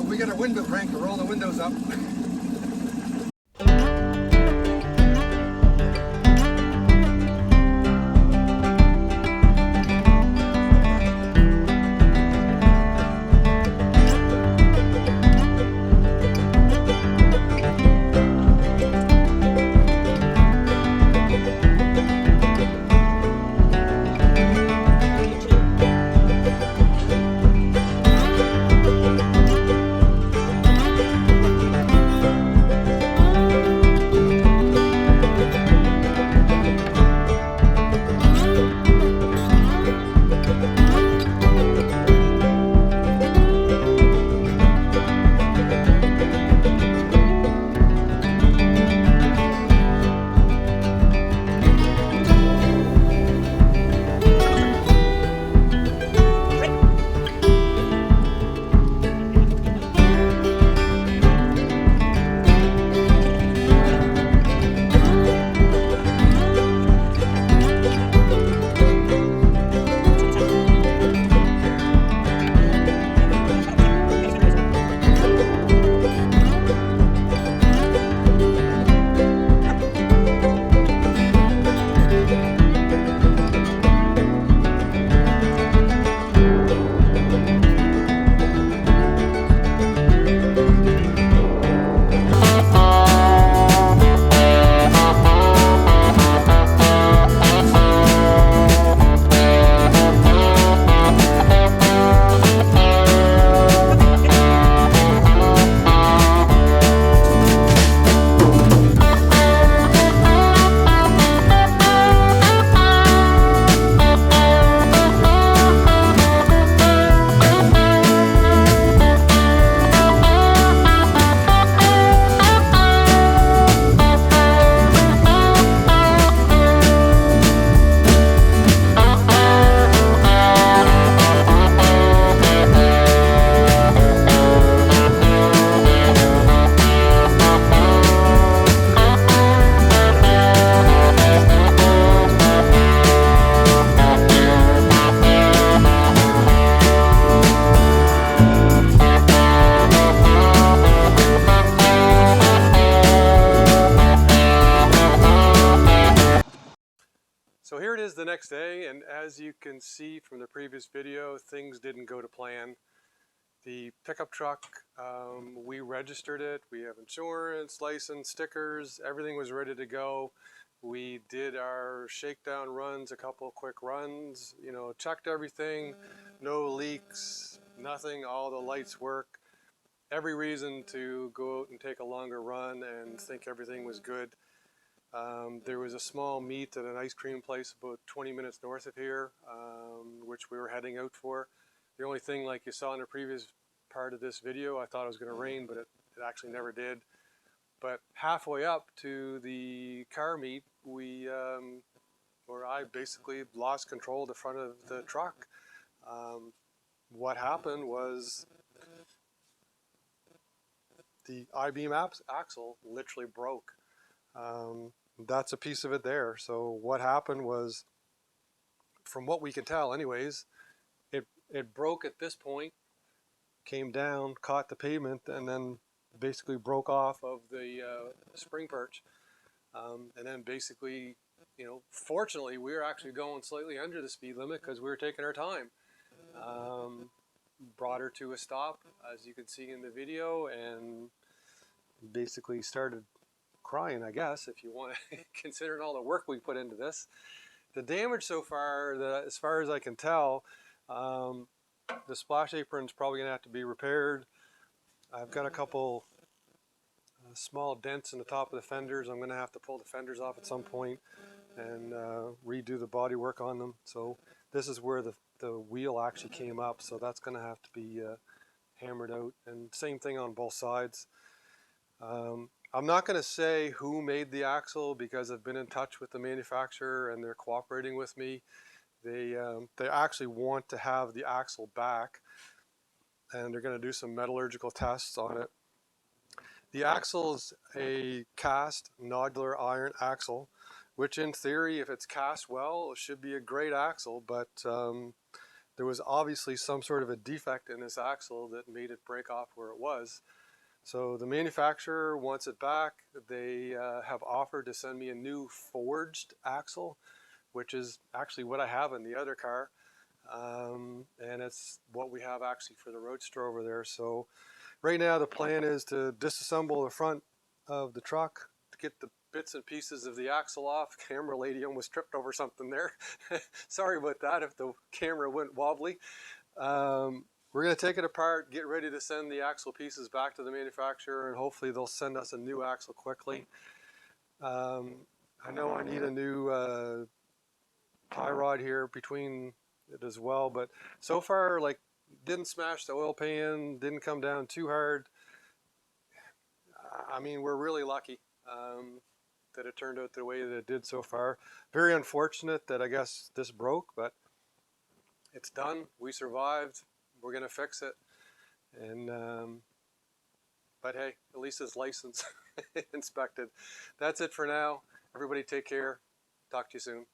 we got our window crank to roll the windows up. So here it is the next day, and as you can see from the previous video, things didn't go to plan. The pickup truck, we registered it, we have insurance, license, stickers, everything was ready to go. We did our shakedown runs, a couple of quick runs, you know, checked everything, no leaks, nothing, all the lights work. Every reason to go out and take a longer run and think everything was good. There was a small meet at an ice cream place about 20 minutes north of here, which we were heading out for. The only thing, like you saw in the previous part of this video, I thought it was going to rain, but it actually never did. But halfway up to the car meet, I basically lost control of the front of the truck. What happened was the I-beam axle literally broke. That's a piece of it there. So what happened was, from what we can tell anyways, it broke at this point, came down, caught the pavement, and then basically broke off of the spring perch. And then basically, you know, fortunately we were actually going slightly under the speed limit because we were taking our time. Brought her to a stop, as you can see in the video, and basically started crying, I guess, if you want to, considering all the work we put into this. The damage so far, as far as I can tell, the splash apron's probably going to have to be repaired. I've got a couple small dents in the top of the fenders. I'm going to have to pull the fenders off at some point and redo the body work on them. So this is where the wheel actually came up, so that's going to have to be hammered out, and same thing on both sides. I'm not going to say who made the axle because I've been in touch with the manufacturer and they're cooperating with me. They actually want to have the axle back, and they're going to do some metallurgical tests on it. The axle is a cast nodular iron axle, which in theory, if it's cast well, it should be a great axle, but there was obviously some sort of a defect in this axle that made it break off where it was. So the manufacturer wants it back. They have offered to send me a new forged axle, which is actually what I have in the other car. And it's what we have actually for the Roadster over there. So right now the plan is to disassemble the front of the truck to get the bits and pieces of the axle off. Camera lady almost tripped over something there. Sorry about that if the camera went wobbly. We're going to take it apart, get ready to send the axle pieces back to the manufacturer, and hopefully they'll send us a new axle quickly. I know I need a new tie rod here between it as well, but so far, like, didn't smash the oil pan, didn't come down too hard. I mean, we're really lucky that it turned out the way that it did so far. Very unfortunate that I guess this broke, but it's done. We survived. We're going to fix it. And but hey, at least it's licensed, inspected. That's it for now. Everybody take care. Talk to you soon.